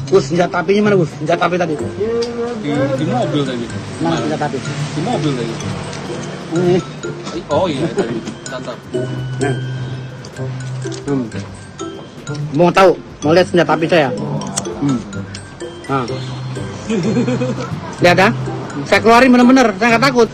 Gus, senjata apinya mana Gus? Senjata api tadi. Di mobil tadi. Mana senjata api? Di mobil tadi. Ini. Oh iya tadi. Tatap. Nah. Mau tahu? Mau lihat senjata api saya? Nah. Lihat ya? Saya keluarin bener-bener, saya nggak takut.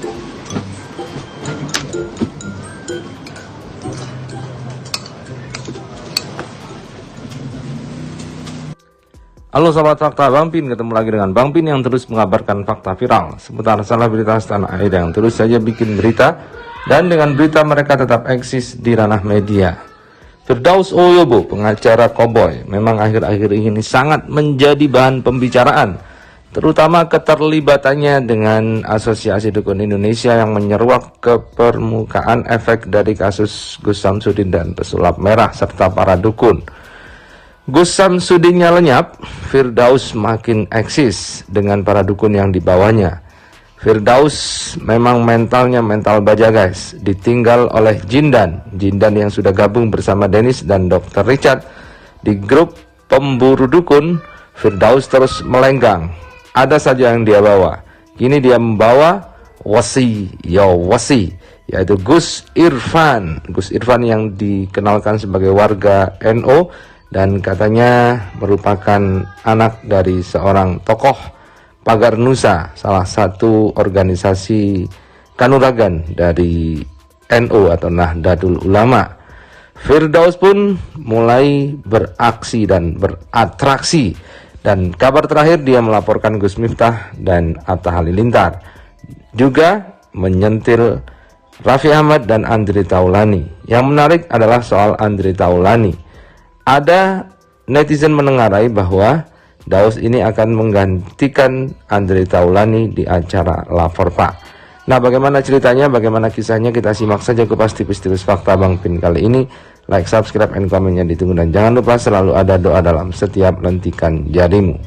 Halo Sobat Fakta Bang Pin, ketemu lagi dengan Bang Pin yang terus mengabarkan fakta viral seputar selebritas tanah air yang terus saja bikin berita, dan dengan berita mereka tetap eksis di ranah media. Firdaus Oyobo, pengacara koboi, memang akhir-akhir ini sangat menjadi bahan pembicaraan, terutama keterlibatannya dengan Asosiasi Dukun Indonesia yang menyeruak ke permukaan efek dari kasus Gus Samsudin dan pesulap merah serta para dukun. Gus Samsudinnya lenyap, Firdaus makin eksis dengan para dukun yang dibawanya. Firdaus memang mentalnya mental baja guys, ditinggal oleh Jindan yang sudah gabung bersama Dennis dan Dr. Richard di grup pemburu dukun. Firdaus terus melenggang, ada saja yang dia bawa. Kini dia membawa wasi, yaitu Gus Irfan yang dikenalkan sebagai warga NO dan katanya merupakan anak dari seorang tokoh Pagar Nusa, salah satu organisasi kanuragan dari NU atau Nahdlatul Ulama. Firdaus pun mulai beraksi dan beratraksi, dan kabar terakhir dia melaporkan Gus Miftah dan Atta Halilintar, juga menyentil Raffi Ahmad dan Andre Taulani. Yang menarik adalah soal Andre Taulani. Ada netizen menengarai bahwa Daus ini akan menggantikan Andre Taulani di acara Lapor Pak. Nah, bagaimana ceritanya, bagaimana kisahnya, kita simak saja kupas tipis-tipis fakta Bang Pin kali ini. Like, subscribe, and komennya ditunggu, dan jangan lupa selalu ada doa dalam setiap lentikan jarimu.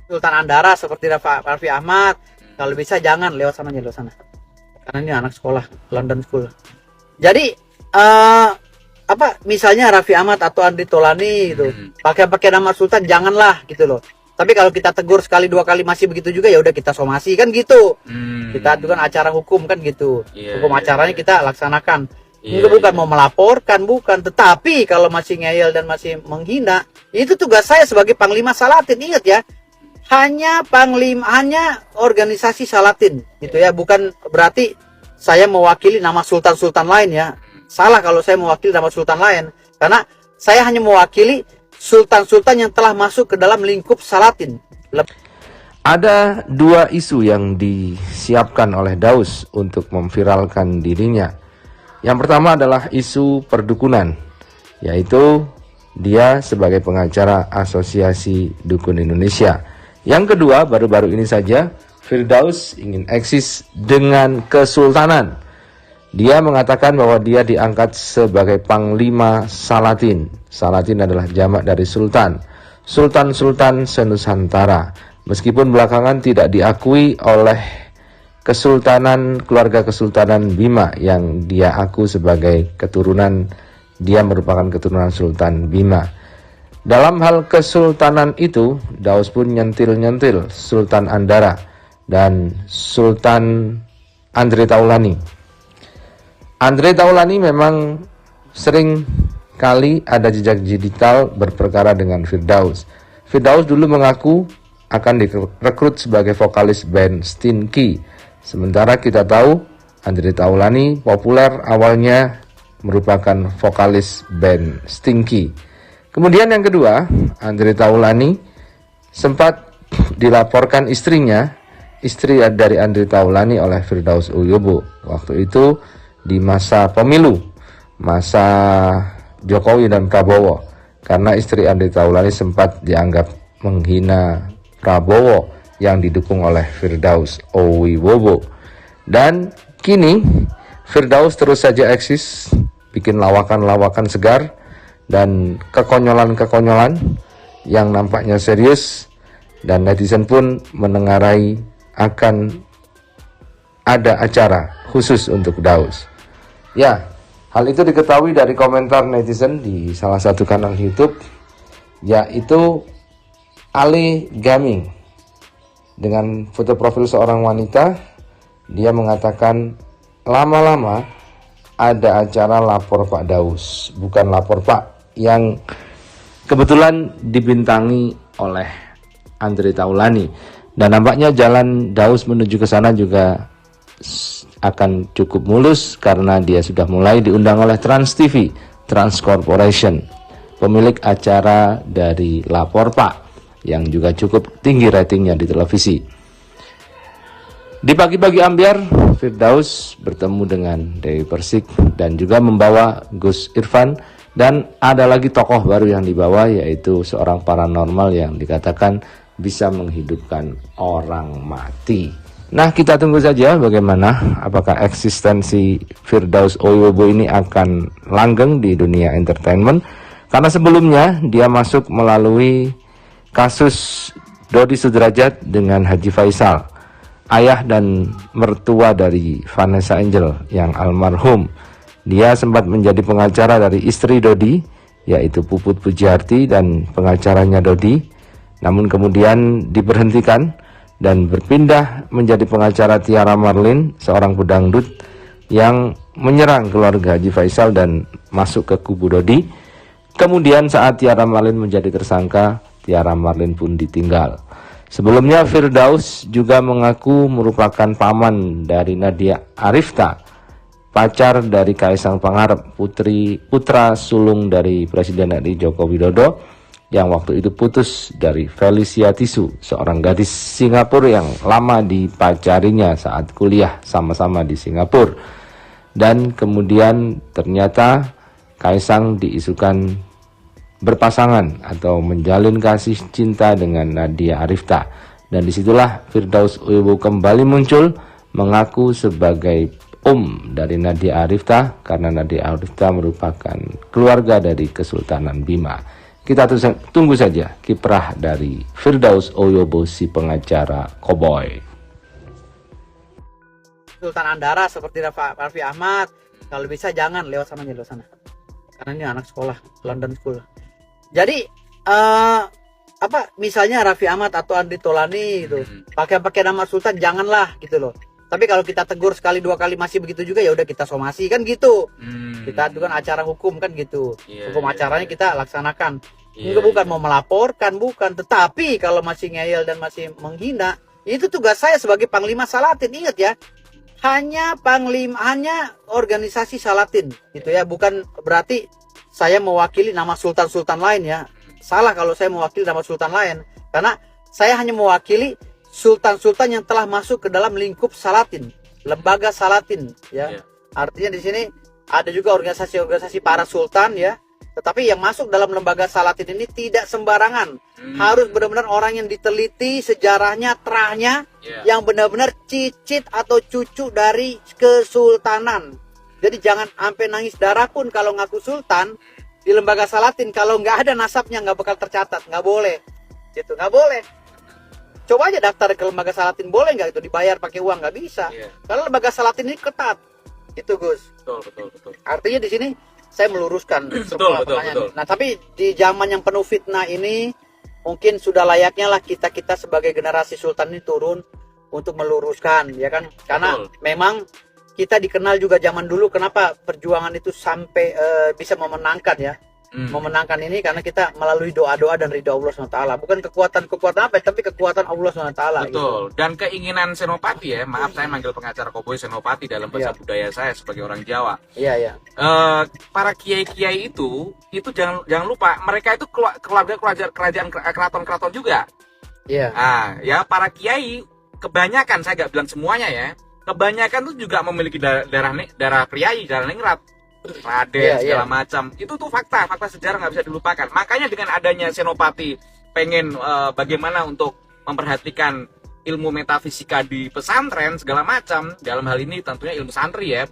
Sultan Andara seperti Raffi Ahmad, kalau bisa jangan lewat sana, karena ini anak sekolah London School. Jadi misalnya Raffi Ahmad atau Andre Taulani gitu pakai nama Sultan, janganlah gitu loh. Tapi kalau kita tegur sekali dua kali masih begitu juga, ya udah kita somasi kan gitu. Kita adukan acara hukum kan gitu. Hukum acaranya kita laksanakan. Itu bukan mau melaporkan, bukan. Tetapi kalau masih ngeyel dan masih menghina, itu tugas saya sebagai Panglima Salatin. Ingat ya, hanya organisasi Salatin gitu ya, bukan berarti saya mewakili nama sultan-sultan lain ya. Salah kalau saya mewakili nama sultan lain, karena saya hanya mewakili sultan-sultan yang telah masuk ke dalam lingkup Salatin. Ada dua isu yang disiapkan oleh Daus untuk memviralkan dirinya. Yang pertama adalah isu perdukunan, yaitu dia sebagai pengacara Asosiasi Dukun Indonesia. Yang kedua, baru-baru ini saja Firdaus ingin eksis dengan kesultanan. Dia mengatakan bahwa dia diangkat sebagai Panglima Salatin. Salatin adalah jamak dari Sultan. Sultan-Sultan senusantara. Meskipun belakangan tidak diakui oleh keluarga Kesultanan Bima yang dia aku sebagai keturunan, dia merupakan keturunan Sultan Bima. Dalam hal kesultanan itu, Daus pun nyentil-nyentil Sultan Andara dan Sultan Andre Taulani. Andre Taulani memang sering kali ada jejak digital berperkara dengan Firdaus. Firdaus dulu mengaku akan direkrut sebagai vokalis band Stinky. Sementara kita tahu Andre Taulani populer awalnya merupakan vokalis band Stinky. Kemudian yang kedua, Andre Taulani sempat dilaporkan istrinya, istri dari Andre Taulani, oleh Firdaus Oyobo. Waktu itu di masa pemilu, masa Jokowi dan Prabowo, karena istri Andre Taulani sempat dianggap menghina Prabowo yang didukung oleh Firdaus Oyobo. Dan kini Firdaus terus saja eksis, bikin lawakan-lawakan segar dan kekonyolan-kekonyolan yang nampaknya serius dan netizen pun menengarai akan ada acara khusus untuk Daus. Ya, hal itu diketahui dari komentar netizen di salah satu kanal YouTube, yaitu Ali Gaming. Dengan foto profil seorang wanita, dia mengatakan lama-lama ada acara lapor Pak Daus, bukan lapor Pak, yang kebetulan dibintangi oleh Andre Taulani. Dan nampaknya jalan Daus menuju ke sana juga akan cukup mulus karena dia sudah mulai diundang oleh Trans TV, Trans Corporation, pemilik acara dari Lapor Pak, yang juga cukup tinggi ratingnya di televisi. Di pagi-pagi ambiar, Firdaus bertemu dengan Dewi Persik dan juga membawa Gus Irfan, dan ada lagi tokoh baru yang dibawa, yaitu seorang paranormal yang dikatakan bisa menghidupkan orang mati. Nah, kita tunggu saja bagaimana, apakah eksistensi Firdaus Oyobo ini akan langgeng di dunia entertainment, karena sebelumnya dia masuk melalui kasus Dodi Sudrajat dengan Haji Faisal, ayah dan mertua dari Vanessa Angel yang almarhum. Dia sempat menjadi pengacara dari istri Dodi, yaitu Puput Pujiarti, dan pengacaranya Dodi, namun kemudian diberhentikan dan berpindah menjadi pengacara Tiara Marlin, seorang pedangdut yang menyerang keluarga Haji Faisal dan masuk ke kubu Dodi. Kemudian saat Tiara Marlin menjadi tersangka, Tiara Marlin pun ditinggal. Sebelumnya Firdaus juga mengaku merupakan paman dari Nadia Arifta, pacar dari Kaisang Pangarep, putra sulung dari Presiden RI Joko Widodo, yang waktu itu putus dari Felicia Tisu, seorang gadis Singapura yang lama dipacarinya saat kuliah sama-sama di Singapura. Dan kemudian ternyata Kaisang diisukan berpasangan atau menjalin kasih cinta dengan Nadia Arifta, dan disitulah Firdaus Oyobo kembali muncul mengaku sebagai dari Nadia Arifta, karena Nadia Arifta merupakan keluarga dari Kesultanan Bima. Kita tunggu saja kiprah dari Firdaus Oyobo, si pengacara koboi. Sultan Andara seperti Raffi Ahmad, kalau bisa jangan lewat sana, karena ini anak sekolah London School. Jadi misalnya Raffi Ahmad atau Andri Tolani gitu, pakai nama Sultan janganlah gitu loh. Tapi kalau kita tegur sekali dua kali masih begitu juga, ya udah kita somasi kan gitu. Kita itu kan acara hukum kan gitu. Hukum acaranya kita laksanakan. Bukan mau melaporkan, bukan. Tetapi kalau masih ngeyel dan masih menghina, itu tugas saya sebagai Panglima Salatin. Ingat ya, hanya organisasi Salatin gitu ya, bukan berarti saya mewakili nama sultan-sultan lain ya. Salah kalau saya mewakili nama sultan lain, karena saya hanya mewakili sultan-sultan yang telah masuk ke dalam lingkup Salatin, lembaga Salatin ya. Artinya di sini ada juga organisasi-organisasi para sultan ya. Tetapi yang masuk dalam lembaga Salatin ini tidak sembarangan. Harus benar-benar orang yang diteliti sejarahnya, terahnya, yang benar-benar cicit atau cucu dari kesultanan. Jadi jangan sampai nangis darah pun kalau ngaku sultan di lembaga Salatin, kalau nggak ada nasabnya nggak bakal tercatat, nggak boleh, gitu, nggak boleh. Coba aja daftar ke lembaga Salatin, boleh nggak itu dibayar pakai uang? Nggak bisa, karena lembaga Salatin ini ketat, itu Gus. Betul. Artinya di sini saya meluruskan semua pertanyaan. Nah, tapi di zaman yang penuh fitnah ini, mungkin sudah layaknya lah kita sebagai generasi sultan ini turun untuk meluruskan, ya kan? Karena memang kita dikenal juga zaman dulu kenapa perjuangan itu sampai bisa memenangkan ya. Memenangkan ini karena kita melalui doa-doa dan ridho Allah SWT. Bukan kekuatan apa, tapi kekuatan Allah SWT. Betul. Gitu. Dan keinginan Senopati ya, maaf saya manggil pengacara koboi Senopati dalam bahasa budaya saya sebagai orang Jawa. Iya. Para kiai-kiai itu jangan lupa mereka itu keluarga kerajaan keraton juga. Iya. Nah, ya para kiai kebanyakan, saya nggak bilang semuanya ya, kebanyakan tuh juga memiliki darah priai, darah ningrat, Raden segala macam. Itu tuh fakta sejarah nggak bisa dilupakan. Makanya dengan adanya Senopati pengen bagaimana untuk memperhatikan ilmu metafisika di pesantren segala macam, dalam hal ini tentunya ilmu santri ya,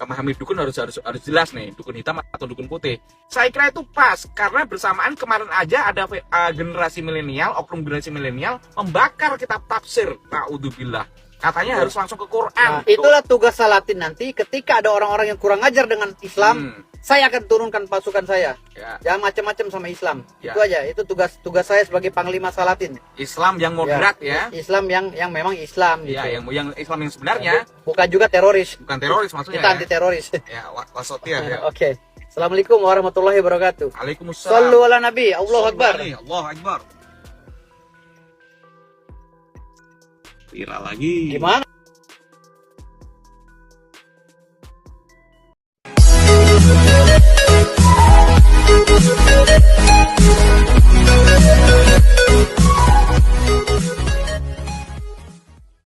memahami dukun harus jelas nih, dukun hitam atau dukun putih. Saya kira itu pas karena bersamaan kemarin aja ada generasi milenial, oknum generasi milenial membakar kitab tafsir. Naudzubillah. Katanya harus langsung ke Quran. Nah, itulah tugas Salatin nanti ketika ada orang-orang yang kurang ajar dengan Islam, saya akan turunkan pasukan saya. Jangan macam-macam sama Islam. Itu aja. Itu tugas saya sebagai panglima Salatin. Islam yang moderat ya. Islam yang memang Islam gitu. Ya, yang Islam yang sebenarnya. Bukan juga teroris. Bukan teroris maksudnya. Kita anti teroris. Ya, wasotia ya. Oke. Assalamualaikum warahmatullahi wabarakatuh. Waalaikumsalam. Shallu ala Nabi. Allahu Akbar. Allahu Akbar. Viral lagi. Gimana?